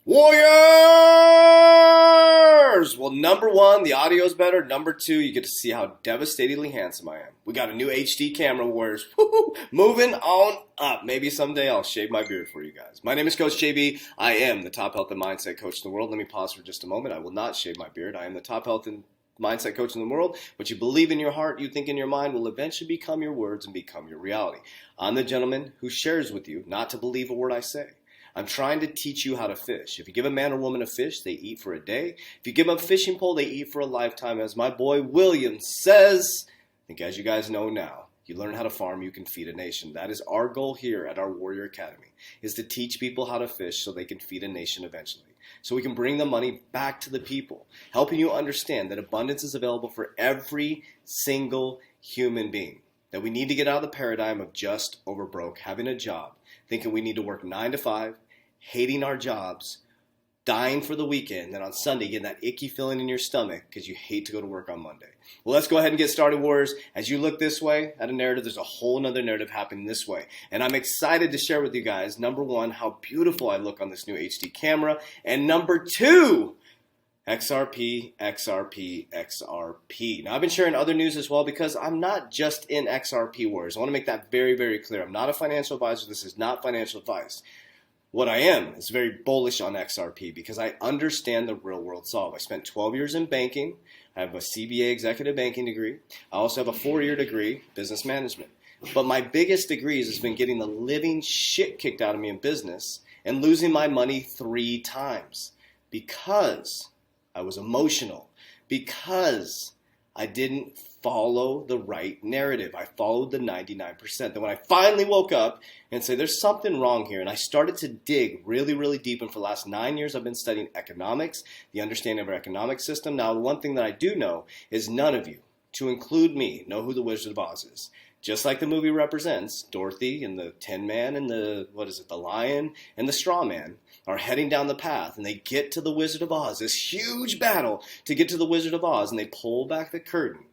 Warriors! Well, number one, the audio's better. Number two, you get to see how devastatingly handsome I am. We got a new HD camera, Warriors. Woo-hoo. Moving on up. Maybe someday I'll shave my beard for you guys. My name is Coach JB. I am the top health and mindset coach in the world. Let me pause for just a moment. I will not shave my beard. I am the top health and mindset coach in the world. What you believe in your heart, you think in your mind, will eventually become your words and become your reality. I'm the gentleman who shares with you not to believe a word I say. I'm trying to teach you how to fish. If you give a man or woman a fish, they eat for a day. If you give them a fishing pole, they eat for a lifetime. As my boy William says, I think as you guys know now, you learn how to farm, you can feed a nation. That is our goal here at our Warrior Academy, is to teach people how to fish so they can feed a nation eventually. So we can bring the money back to the people, helping you understand that abundance is available for every single human being. That we need to get out of the paradigm of just over broke, having a job, thinking we need to work 9 to 5, hating our jobs, dying for the weekend, and on Sunday getting that icky feeling in your stomach because you hate to go to work on Monday. Well, let's go ahead and get started, Warriors. As you look this way at a narrative, there's a whole nother narrative happening this way. And I'm excited to share with you guys, number one, how beautiful I look on this new HD camera, and number two, XRP, XRP, XRP. Now, I've been sharing other news as well because I'm not just in XRP, Warriors. I want to make that very, very clear. I'm not a financial advisor. This is not financial advice. What I am is very bullish on XRP because I understand the real world solve. I spent 12 years in banking. I have a CBA executive banking degree. I also have a 4-year degree, business management. But my biggest degrees has been getting the living shit kicked out of me in business and losing my money 3 times because I was emotional, because I didn't follow the right narrative. I followed the 99%. Then when I finally woke up and said, there's something wrong here, and I started to dig really, really deep, and for the last 9 years, I've been studying economics, the understanding of our economic system. Now, the one thing that I do know is none of you, to include me, know who the Wizard of Oz is. Just like the movie represents, Dorothy and the Tin Man and the Lion and the Straw Man are heading down the path, and they get to the Wizard of Oz, this huge battle to get to the Wizard of Oz, and they pull back the curtain,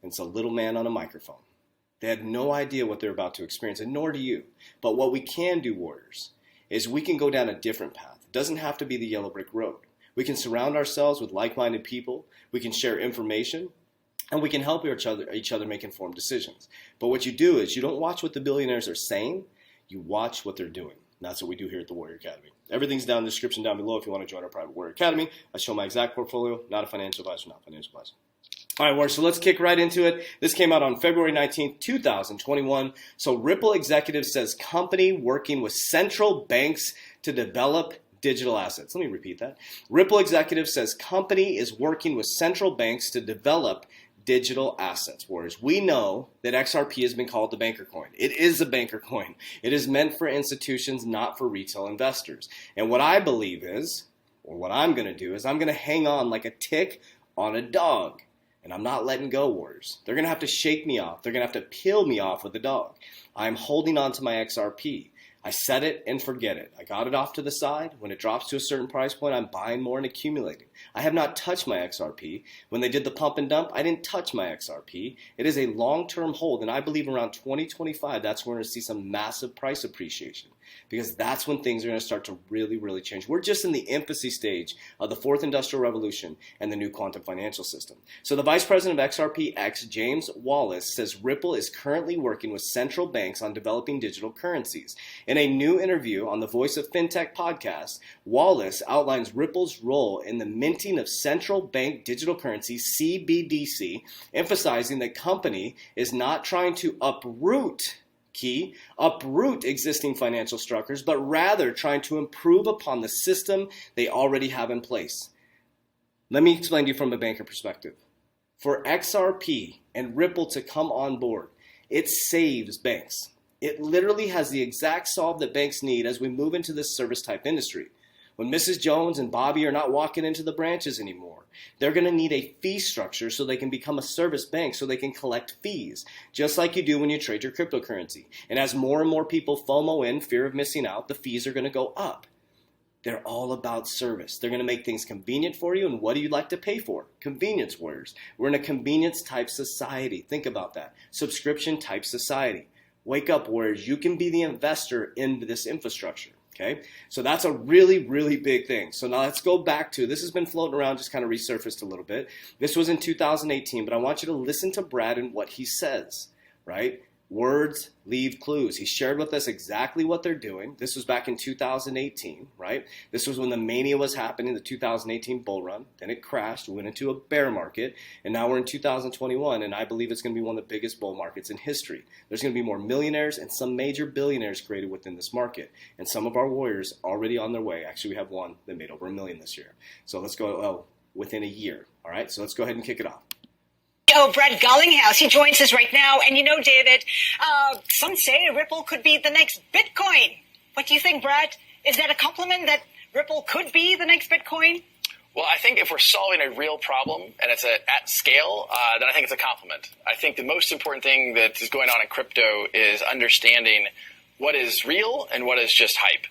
and it's a little man on a microphone. They had no idea what they're about to experience, and nor do you. But what we can do, Warriors, is we can go down a different path. It doesn't have to be the yellow brick road. We can surround ourselves with like-minded people. We can share information. And we can help each other make informed decisions. But what you do is you don't watch what the billionaires are saying, you watch what they're doing. And that's what we do here at the Warrior Academy. Everything's down in the description down below if you want to join our private Warrior Academy. I show my exact portfolio, not a financial advisor, not a financial advisor. All right, Warriors, so let's kick right into it. This came out on February 19th, 2021. So Ripple executive says company working with central banks to develop digital assets. Let me repeat that. Ripple executive says company is working with central banks to develop digital assets, Warriors. We know that XRP has been called the banker coin. It is a banker coin. It is meant for institutions, not for retail investors. And what I believe is, or what I'm going to do is I'm going to hang on like a tick on a dog. And I'm not letting go, Warriors. They're going to have to shake me off. They're going to have to peel me off with a dog. I'm holding on to my XRP. I set it and forget it. I got it off to the side. When it drops to a certain price point, I'm buying more and accumulating. I have not touched my XRP. When they did the pump and dump, I didn't touch my XRP. It is a long-term hold, and I believe around 2025, that's when we're going to see some massive price appreciation because that's when things are going to start to really, really change. We're just in the infancy stage of the 4th Industrial Revolution and the new quantum financial system. So the Vice President of XRPX, James Wallace, says Ripple is currently working with central banks on developing digital currencies. In a new interview on the Voice of FinTech podcast, Wallace outlines Ripple's role in the minting of central bank digital currency, CBDC, emphasizing that company is not trying to uproot existing financial structures, but rather trying to improve upon the system they already have in place. Let me explain to you from a banker perspective. For XRP and Ripple to come on board, it saves banks. It literally has the exact solve that banks need as we move into this service type industry. When Mrs. Jones and Bobby are not walking into the branches anymore, they're going to need a fee structure so they can become a service bank so they can collect fees, just like you do when you trade your cryptocurrency. And as more and more people FOMO in, fear of missing out, the fees are going to go up. They're all about service. They're going to make things convenient for you. And what do you like to pay for? Convenience, Warriors. We're in a convenience type society. Think about that. Subscription type society. Wake up, Warriors. You can be the investor in this infrastructure. Okay, so that's a really, really big thing. So now let's go back to, this has been floating around, just kind of resurfaced a little bit. This was in 2018, but I want you to listen to Brad and what he says, right? Words leave clues. He shared with us exactly what they're doing. This was back in 2018, right? This was when the mania was happening, the 2018 bull run. Then it crashed, went into a bear market, and now we're in 2021, and I believe it's going to be one of the biggest bull markets in history. There's going to be more millionaires and some major billionaires created within this market, and some of our warriors already on their way. Actually, we have one that made over $1 million this year. So let's go within a year. All right, so let's go ahead and kick it off. Brett Gullinghouse. He joins us right now. And you know, David, some say Ripple could be the next Bitcoin. What do you think, Brett? Is that a compliment that Ripple could be the next Bitcoin? Well, I think if we're solving a real problem and it's at scale, then I think it's a compliment. I think the most important thing that is going on in crypto is understanding what is real and what is just hype.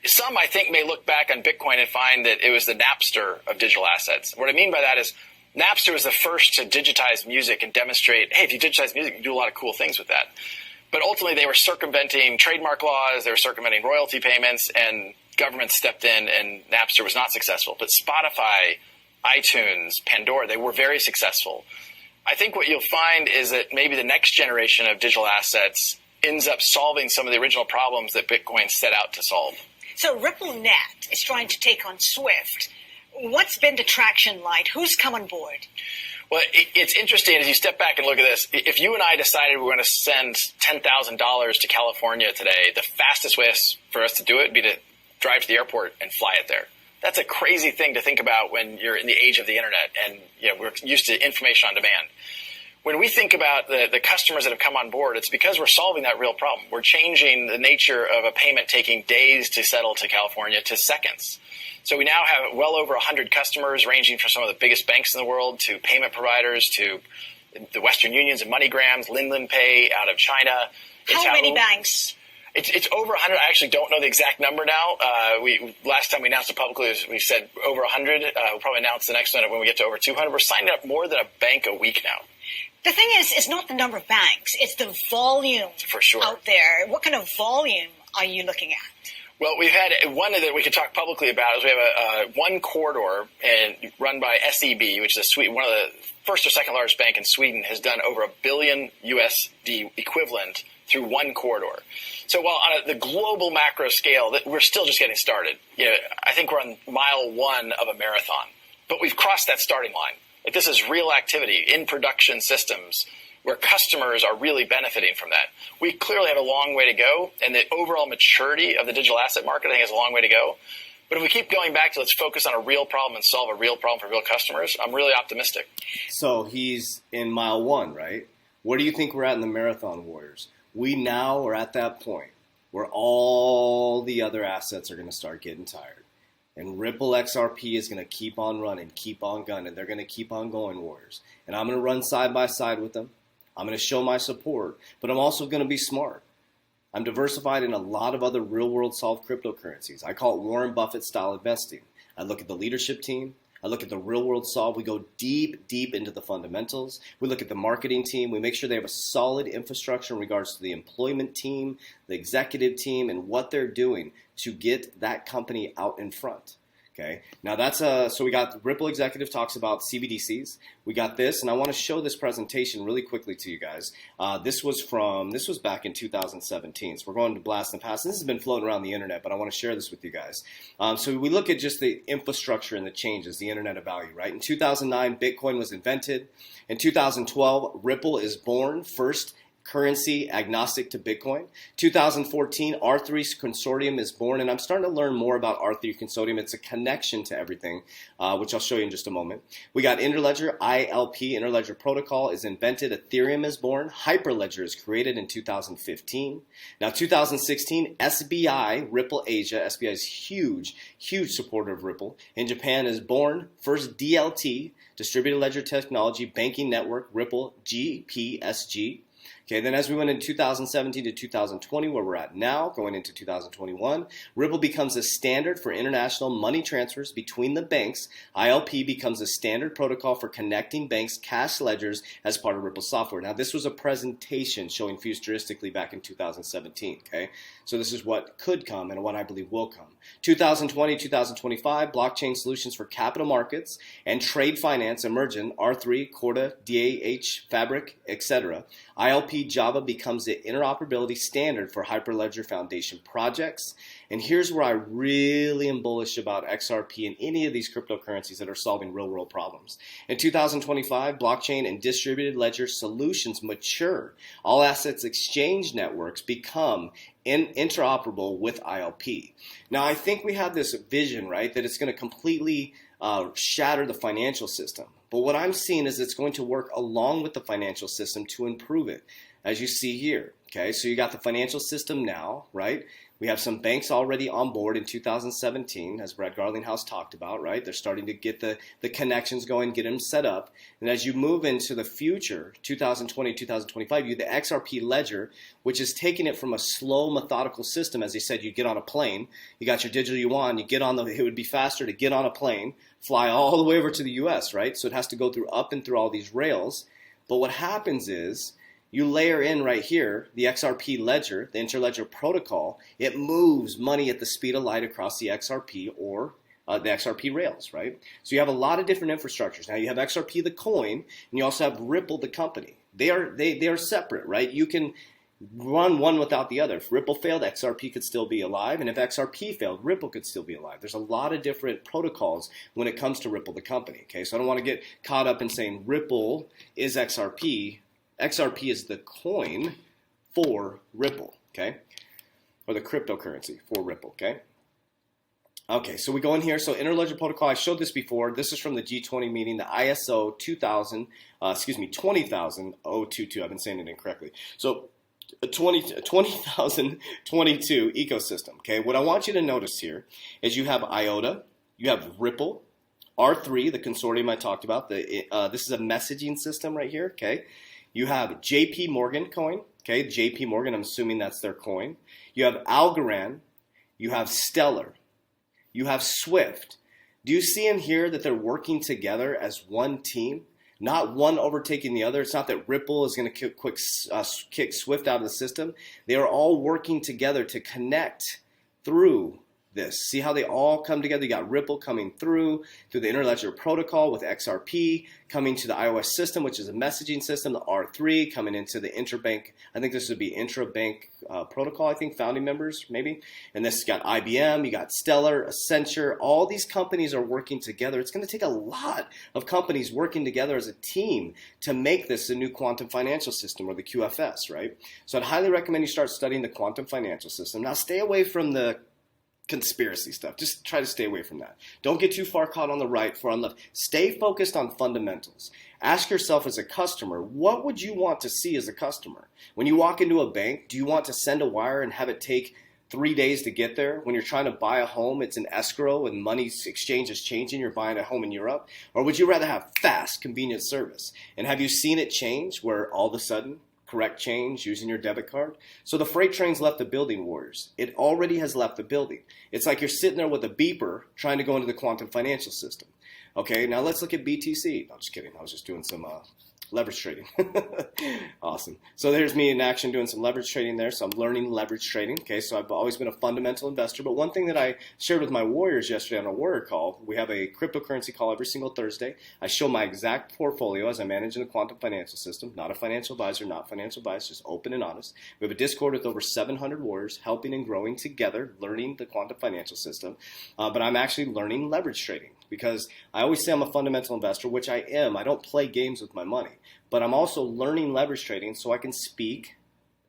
Some, I think, may look back on Bitcoin and find that it was the Napster of digital assets. What I mean by that is Napster was the first to digitize music and demonstrate, hey, if you digitize music, you can do a lot of cool things with that. But ultimately, they were circumventing trademark laws, they were circumventing royalty payments, and government stepped in, and Napster was not successful. But Spotify, iTunes, Pandora, they were very successful. I think what you'll find is that maybe the next generation of digital assets ends up solving some of the original problems that Bitcoin set out to solve. So RippleNet is trying to take on Swift. What's been the traction like? Who's come on board? Well, it's interesting as you step back and look at this. If you and I decided we were going to send $10,000 to California today, the fastest way for us to do it would be to drive to the airport and fly it there. That's a crazy thing to think about when you're in the age of the internet and we're used to information on demand. When we think about the customers that have come on board, it's because we're solving that real problem. We're changing the nature of a payment taking days to settle to California to seconds. So we now have well over 100 customers ranging from some of the biggest banks in the world to payment providers to the Western Unions and MoneyGrams, Linlan Pay out of China. How many banks? It's over 100. I actually don't know the exact number now. Last time we announced it publicly, we said over 100. We'll probably announce the next one when we get to over 200. We're signing up more than a bank a week now. The thing is, it's not the number of banks. It's the volume for sure out there. What kind of volume are you looking at? Well, we've had one that we could talk publicly about is we have one corridor run by SEB, which is one of the first or second largest bank in Sweden, has done over $1 billion USD equivalent through one corridor. So while on the global macro scale, we're still just getting started. I think we're on mile one of a marathon, but we've crossed that starting line. Like, this is real activity in production systems where customers are really benefiting from that. We clearly have a long way to go, and the overall maturity of the digital asset market, I think, has a long way to go. But if we keep going back to let's focus on a real problem and solve a real problem for real customers, I'm really optimistic. So he's in mile one, right? Where do you think we're at in the Marathon Warriors? We now are at that point where all the other assets are going to start getting tired. And Ripple XRP is going to keep on running, keep on gunning. They're going to keep on going, Warriors. And I'm going to run side by side with them. I'm going to show my support, but I'm also going to be smart. I'm diversified in a lot of other real-world solved cryptocurrencies. I call it Warren Buffett style investing. I look at the leadership team. I look at the real-world solve. We go deep, deep into the fundamentals. We look at the marketing team. We make sure they have a solid infrastructure in regards to the employment team, the executive team, and what they're doing to get that company out in front. Okay. Now that's so we got Ripple Executive talks about CBDCs. We got this, and I want to show this presentation really quickly to you guys. This was back in 2017. So we're going to blast and pass. This has been floating around the internet, but I want to share this with you guys. So we look at just the infrastructure and the changes, the internet of value, right? In 2009, Bitcoin was invented. In 2012, Ripple is born, first currency agnostic to Bitcoin. 2014, R3 Consortium is born, and I'm starting to learn more about R3 Consortium. It's a connection to everything, which I'll show you in just a moment. We got Interledger, ILP, Interledger Protocol is invented. Ethereum is born. Hyperledger is created in 2015. Now, 2016, SBI, Ripple Asia. SBI is huge, huge supporter of Ripple. In Japan is born. First DLT, Distributed Ledger Technology Banking Network, Ripple GPSG. Okay, then as we went in 2017 to 2020, where we're at now, going into 2021, Ripple becomes a standard for international money transfers between the banks. ILP becomes a standard protocol for connecting banks' cash ledgers as part of Ripple software. Now, this was a presentation showing futuristically back in 2017, okay? So this is what could come and what I believe will come. 2020, 2025, blockchain solutions for capital markets and trade finance emerging, R3, Corda, DAH, Fabric, etc. ILP Java becomes the interoperability standard for Hyperledger Foundation projects. And here's where I really am bullish about XRP and any of these cryptocurrencies that are solving real-world problems. In 2025, blockchain and distributed ledger solutions mature. All assets exchange networks become interoperable with ILP. Now, I think we have this vision, right, that it's going to completely shatter the financial system. But what I'm seeing is it's going to work along with the financial system to improve it, as you see here. Okay, so you got the financial system now, right? We have some banks already on board in 2017, as Brad Gullinghouse talked about, right? They're starting to get the connections going, get them set up. And as you move into the future, 2020, 2025, you have the XRP ledger, which is taking it from a slow, methodical system. As they said, you get on a plane, you got your digital yuan, you get on it would be faster to get on a plane, fly all the way over to the US, right? So it has to go up and through all these rails. But what happens is, you layer in right here the XRP ledger, the interledger protocol. It moves money at the speed of light across the XRP or the XRP rails, right? So you have a lot of different infrastructures. Now you have XRP the coin, and you also have Ripple the company. They are separate, right? You can run one without the other. If Ripple failed, XRP could still be alive, and if XRP failed, Ripple could still be alive. There's a lot of different protocols when it comes to Ripple the company. Okay, so I don't want to get caught up in saying Ripple is XRP. XRP is the coin for Ripple, okay? Or the cryptocurrency for Ripple, okay? Okay, so we go in here. So interledger protocol, I showed this before. This is from the G20 meeting, the ISO 20022. I've been saying it incorrectly. So 20,022 ecosystem, okay? What I want you to notice here is you have IOTA, you have Ripple, R3, the consortium I talked about. This is a messaging system right here, okay? You have JP Morgan coin, okay? JP Morgan, I'm assuming that's their coin. You have Algorand. You have Stellar. You have Swift. Do you see in here that they're working together as one team? Not one overtaking the other. It's not that Ripple is going to kick Swift out of the system. They are all working together to connect through this. See how they all come together? You got Ripple coming through the interledger protocol with XRP, coming to the iOS system, which is a messaging system, the R3, coming into the interbank. I think this would be intrabank protocol, I think, founding members, maybe. And this got IBM, you got Stellar, Accenture. All these companies are working together. It's going to take a lot of companies working together as a team to make this a new quantum financial system, or the QFS, right? So I'd highly recommend you start studying the quantum financial system. Now, stay away from the conspiracy stuff. Just try to stay away from that. Don't get too far caught on the right, far on the left. Stay focused on fundamentals. Ask yourself as a customer, what would you want to see as a customer? When you walk into a bank, do you want to send a wire and have it take 3 days to get there? When you're trying to buy a home, it's an escrow and money exchange is changing, you're buying a home in Europe? Or would you rather have fast, convenient service? And have you seen it change where all of a sudden, correct change using your debit card? So the freight train's left the building, Warriors. It already has left the building. It's like you're sitting there with a beeper trying to go into the quantum financial system. Okay, now let's look at BTC. No, just kidding. I was just doing some leverage trading. Awesome. So there's me in action doing some leverage trading there. So I'm learning leverage trading. Okay, so I've always been a fundamental investor. But one thing that I shared with my Warriors yesterday on a Warrior call, we have a cryptocurrency call every single Thursday. I show my exact portfolio as I manage in the quantum financial system. Not a financial advisor, not financial advice, just open and honest. We have a Discord with over 700 Warriors helping and growing together, learning the quantum financial system. But I'm actually learning leverage trading, because I always say I'm a fundamental investor, which I am. I don't play games with my money. But I'm also learning leverage trading so I can speak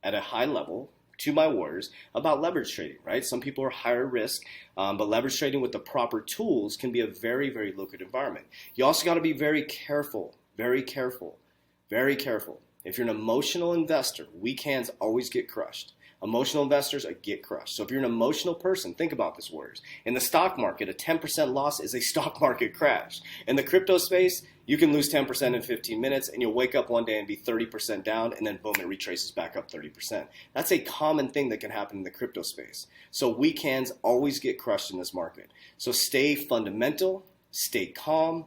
at a high level to my Warriors about leverage trading, right? Some people are higher risk, but leverage trading with the proper tools can be a very, very lucrative environment. You also got to be very careful, very careful, very careful. If you're an emotional investor, weak hands always get crushed. Emotional investors get crushed. So if you're an emotional person, think about this, Warriors. In the stock market, a 10% loss is a stock market crash. In the crypto space, You can lose 10% in 15 minutes, and you'll wake up one day and be 30% down, and then boom, it retraces back up 30%. That's a common thing that can happen in the crypto space. So weak hands always get crushed in this market. So stay fundamental, stay calm,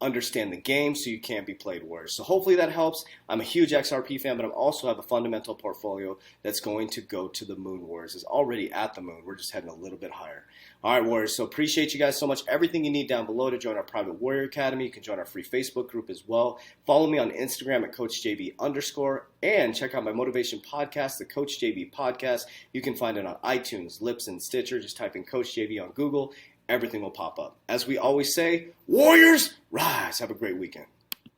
understand the game so you can't be played worse. So hopefully that helps. I'm a huge XRP fan, but I also have a fundamental portfolio that's going to go to the moon. Warriors is already at the moon. We're just heading a little bit higher. All right, Warriors, so appreciate you guys so much. Everything you need down below to join our private Warrior Academy. You can join our free Facebook group as well. Follow me on Instagram at CoachJB_, and check out my motivation podcast, the Coach JB Podcast. You can find it on iTunes, Lips, and Stitcher. Just type in Coach JB on Google. Everything will pop up. As we always say, Warriors, rise. Have a great weekend.